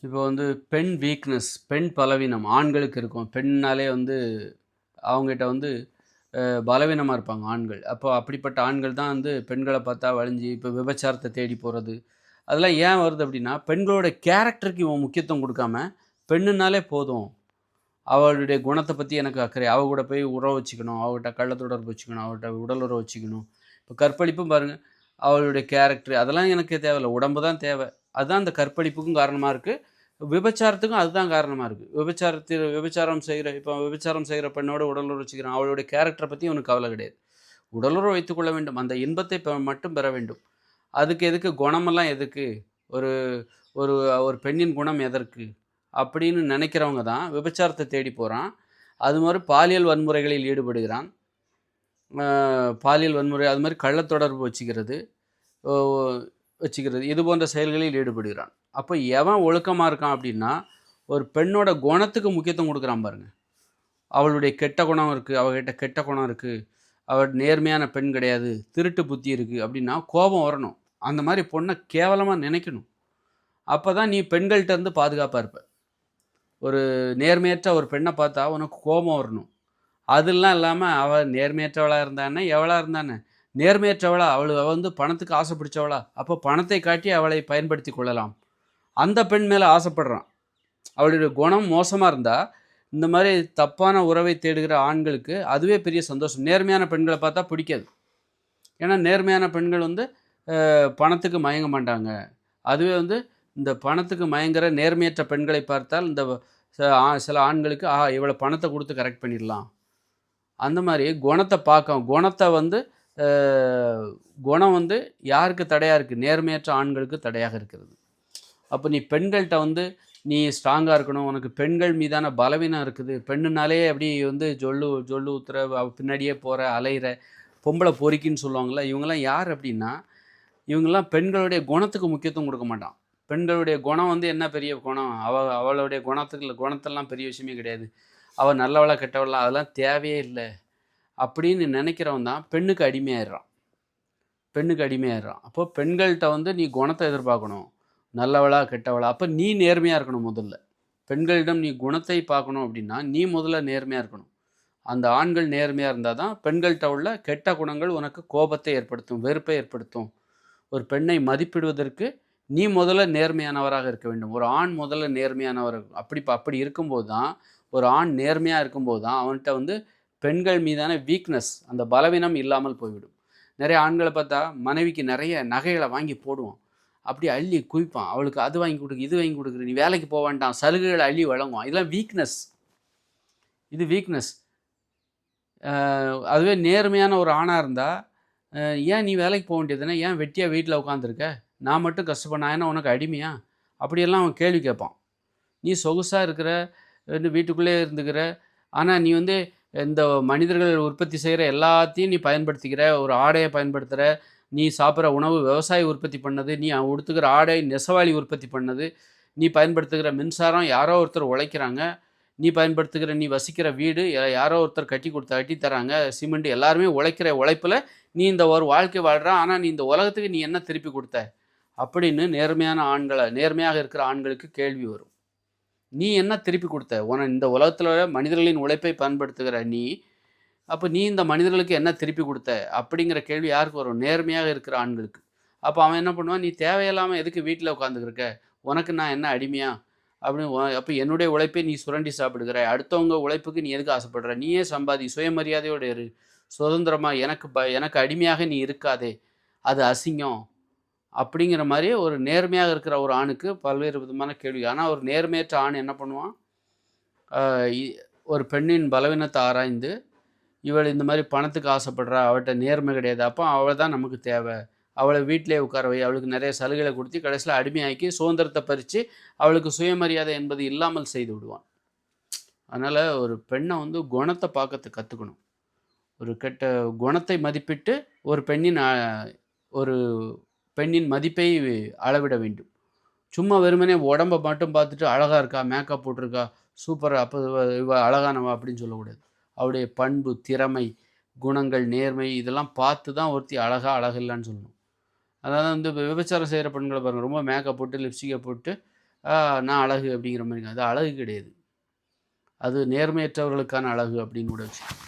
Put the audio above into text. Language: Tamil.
இப்போ வந்து பெண் வீக்னஸ், பெண் பலவீனம் ஆண்களுக்கு இருக்கும். பெண்னாலே வந்து அவங்ககிட்ட வந்து பலவீனமா இருப்பாங்க ஆண்கள். அப்போ அப்படிப்பட்ட ஆண்கள் தான் வந்து பெண்கள பார்த்தா வலிஞ்சு, இப்போ விபச்சாரத்த தேடி போறது. அதெல்லாம் ஏன் வருது அப்படின்னா, பெண்களோட கேரக்டருக்கு இவன் முக்கியத்துவம் குடுக்காம, பெண்ணுனாலே போதும். அவளுடைய குணத்த பத்தி எனக்கு அக்கறை. அவ கூட போய் உறவு வச்சுக்கணும். அவகிட்ட கள்ள தொடர்பு வச்சுக்கணும். அவகிட்ட உடல் உறவு வச்சுக்கணும். இப்போ கற்பழிப்பும் பாருங்க. அவளுடைய கேரக்டர் அதெல்லாம் எனக்கு தேவையில்ல. உடம்பு தான் தேவை. அதுதான் அந்த கற்பழிப்புக்கும் காரணமா இருக்கு. விபச்சாரத்துக்கும் அதுதான் காரணமா இருக்கு. விபச்சாரம் செய்ற பெண்ணோட உடலுறவு வச்சுக்கிறான். அவளுடைய கேரக்டர பத்தி அவனுக்கு கவல கிடையாது. உடலுறவு வைத்துக் கொள்ள வேண்டும். அந்த இன்பத்தை மட்டும் பெற வேண்டும். அதுக்கு எதுக்கு குணமெல்லாம் எதுக்கு? ஒரு ஒரு ஒரு பெண்ணின் குணம் எதற்கு? அப்படின்னு நினைக்கிறவங்க தான் விபச்சாரத்த தேடி போறான். அது மாரி பாலியல் வன்முறைகளில் ஈடுபடுகிறான். அ பாலியல் வன்முறை அது மாரி கள்ளத் தொடர்பு வச்சுக்கிறது. ஓ வச்சுக்கிறது. இது போன்ற செயல்களில் ஈடுபடுகிறான். அப்ப எவன் ஒழுக்கமா இருக்கான் அப்படின்னா, ஒரு பெண்ணோட குணத்துக்கு முக்கியத்துவம் குடுக்குறான் பாருங்க. அவளுடைய கெட்ட குணம் இருக்கு. அவகிட்ட கெட்ட குணம் இருக்கு. அவ நேர்மையான பெண் கிடையாது. திருட்டு புத்தி இருக்கு அப்படின்னா கோபம் வரணும். அந்த மாரி பொண்ண கேவலமா நினைக்கணும். அப்பதான் நீ பெண்கள்ட்ட இருந்து பாதுகாப்பா இருப்ப. ஒரு நேர்மையற்ற ஒரு பெண்ண பார்த்தா உனக்கு கோபம் வரணும். அதெல்லாம் இல்லாம அவ நேர்மையற்றவளா இருந்தா என்ன? எவளா இருந்தா என்ன? நேர்மையற்றவளா? அவ வந்து பணத்துக்கு ஆசை பிடிச்சவளா? அப்போ பணத்தை காட்டி அவளை பயன்படுத்திக் கொள்ளலாம். அந்த பெண் மேல ஆசைப்படுறான். அவளுடைய குணம் மோசமா இருந்தா, இந்த மாரி தப்பான உறவை தேடுகிற ஆண்களுக்கு அதுவே பெரிய சந்தோஷம். நேர்மையான பெண்கள பார்த்தா பிடிக்காது. ஏன்னா நேர்மையான பெண்கள் வந்து பணத்துக்கு மயங்க மாட்டாங்க. அதுவே வந்து இந்த பணத்துக்கு மயங்குற நேர்மையற்ற பெண்களை பார்த்தால் இந்த சில ஆண்களுக்கு இவள பணத்த குடுத்து கரெக்ட் பண்ணிடலாம். அந்த மாரி குணத்த பார்க்கும். குணத்த வந்து அ குணம் வந்து யாருக்கு தடையா இருக்கு? நேர்மையற்ற ஆண்களுக்கு தடையாக இருக்கிறது. அப்ப நீ பெண்கள்ட்ட வந்து நீ ஸ்ட்ராங்கா இருக்கணும். உனக்கு பெண்கள் மீதான பலவீனம் இருக்குது. பெண்ணுனாலே அப்படி வந்து ஜொல்லு ஊத்துற, அவ பின்னாடியே போற, அலையிற, பொம்பள பொறுக்கின்னு சொல்லுவாங்கல்ல. இவங்கலாம் யார் அப்படின்னா, இவங்கலாம் பெண்களுடைய குணத்துக்கு முக்கியத்துவம் குடுக்க மாட்டான். பெண்களுடைய குணம் வந்து என்ன பெரிய குணம்? அவளுடைய குணத்தெல்லாம் பெரிய விஷயமே கிடையாது. அவ நல்லவளா, கெட்டவளா அதெல்லாம் தேவையே இல்ல. அப்படின்னு நினைக்கிறவன் தான் பெண்ணுக்கு அடிமையாயிடுறான். பெண்ணுக்கு அடிமையாயிடுறான். அப்போ பெண்கள்ட்ட வந்து நீ குணத்த எதிர்பார்க்கணும். நல்லவளா, கெட்டவளா? அப்ப நீ நேர்மையா இருக்கணும் முதல்ல. பெண்களிடம் நீ குணத்தை பார்க்கணும் அப்படின்னா, நீ முதல்ல நேர்மையா இருக்கணும். அந்த ஆண்கள் நேர்மையா இருந்தா தான் பெண்கள்ட்ட உள்ள கெட்ட குணங்கள் உனக்கு கோபத்தை ஏற்படுத்தும், வெறுப்பை ஏற்படுத்தும். ஒரு பெண்ணை மதிப்பிடுவதற்கு நீ முதல்ல நேர்மையானவராக இருக்க வேண்டும். ஒரு ஆண் முதல்ல நேர்மையானவர். அப்படி இருக்கும்போது தான், ஒரு ஆண் நேர்மையா இருக்கும்போது தான், அவன்ட்ட வந்து பெண்கள் மீதான வீக்னஸ் அந்த பலவீனம் இல்லாமல் போய்விடும். நெறைய ஆண்கள பார்த்தா, மனைவிக்கு நெறைய நகைகள வாங்கி போடுவான். அப்படியே அள்ளி குவிப்பான். அவளுக்கு அது வாங்கி குடு, இது வாங்கி குடுக்குறேன். நீ வேலைக்கு போ வேண்டாம். சலுகைகள அள்ளி வழங்குவான். இதெல்லாம் வீக்னஸ். இது வீக்னஸ். அதுவே நேர்மையான ஒரு ஆணா இருந்தா, அ "ஏன் நீ வேலைக்கு போ வேண்டியது தானே? ஏன் வெட்டியா வீட்ல உட்காந்துருக்க? நான் மட்டும் கஷ்டப்படணும். நான் என்ன உனக்கு அடிமையா?" அப்படியெல்லாம் அவன் கேள்வி கேட்பான். "நீ சொகுசா இருக்கிற, வீட்டுக்குள்ளேயே இருந்துக்கிற. ஆனா நீ வந்து இந்த மனிதர்கள் உற்பத்தி செய்ற எல்லாத்தையும் நீ பயன்படுத்திக்கிற. ஒரு ஆடைய பயன்படுத்துற. நீ சாப்பிடுற உணவு விவசாயி உற்பத்தி பண்ணது. நீ உடுத்துக்கிற ஆடை நெசவாளி உற்பத்தி பண்ணது. நீ பயன்படுத்துகிற மின்சாரம் யாரோ ஒருத்தர் உழைக்கிறாங்க. நீ வசிக்கிற வீடு யாரோ ஒருத்தர் கட்டி தராங்க. சிமெண்ட் எல்லாருமே உழைக்கிற உழைப்புல நீ இந்த ஒரு வாழ்க்கை வாழ்ற. ஆனா நீ இந்த உலகத்துக்கு நீ என்ன திருப்பி குடுத்த?" அப்படின்னு நேர்மையாக இருக்கிற ஆண்களுக்கு கேள்வி வரும். "நீ என்ன திருப்பி குடுத்த? இந்த உலகத்துல மனிதர்களின் உழைப்பை பயன்படுத்துகிற நீ, அப்ப நீ இந்த மனிதர்களுக்கு என்ன திருப்பி குடுத்த?" அப்படிங்கிற கேள்வி யாருக்கு வரும்? நேர்மையாக இருக்கிற ஆண்களுக்கு. அப்ப அவன் என்ன பண்ணுவான்? "நீ தேவையில்லாம எதுக்கு வீட்ல உட்கார்ந்துகிருக்க? உனக்கு நான் என்ன அடிமையா? அப்படின்னு அப்ப என்னுடைய உழைப்பை நீ சுரண்டி சாப்பிடுகிறாய். அடுத்தவங்க உழைப்புக்கு நீ எதுக்கு ஆசைப்படுற? நீயே சம்பாதி. சுயமரியாதையோட இரு. சுதந்திரமா எனக்கு அடிமையாக நீ இருக்காதே. அது அசிங்கம்." அப்படிங்கிற மாரி ஒரு நேர்மையாக இருக்கிற ஒரு ஆணுக்கு பல்வேறு விதமான கேள்வி. ஆனா ஒரு நேர்மையற்ற ஆண் என்ன பண்ணுவான்? அ இ ஒரு பெண்ணின் பலவீனத்த ஆராய்ந்து, இவள் இந்த மாரி பணத்துக்கு ஆசைப்படுறா, அவள்ட்ட நேர்மை கிடையாது. அப்ப அவ தான் நமக்கு தேவ. அவள வீட்டிலேயே உட்கார வை. அவளுக்கு நெறைய சலுகைகள குடுத்து கடைசியில அடிமையாக்கி சுதந்திரத்த பறிச்சு, அவளுக்கு சுயமரியாதை என்பது இல்லாமல் செய்து விடுவான். அதனால ஒரு பெண்ண வந்து குணத்த பார்க்கத்த கத்துக்கணும். ஒரு கெட்ட குணத்தை மதிப்பிட்டு ஒரு ஒரு பெண்ணின் மதிப்பை அளவிட வேண்டும். சும்மா வெறுமனே உடம்ப மட்டும் பார்த்துட்டு அழகா இருக்கா, மேக்கப் போட்டிருக்கா, சூப்பரா அப்ப இவ அழகானவ அப்படின்னு சொல்லக்கூடாது. அவளுடைய பண்பு, திறமை, குணங்கள், நேர்மை இதெல்லாம் பார்த்து தான் ஒருத்தி அழகா, அழகில்லன்னு சொல்லணும். அதாவது வந்து இப்ப விபச்சாரம் செய்ற பெண்கள பாருங்க. ரொம்ப மேக்கப் போட்டு, லிப்ஸ்டிக்க போட்டு, ஆ நான் அழகு அப்படிங்கிற மாரிங்க. அது அழகு கிடையாது. அது நேர்மையற்றவர்களுக்கான அழகு அப்படின்னு கூட வச்சுக்கலாம்.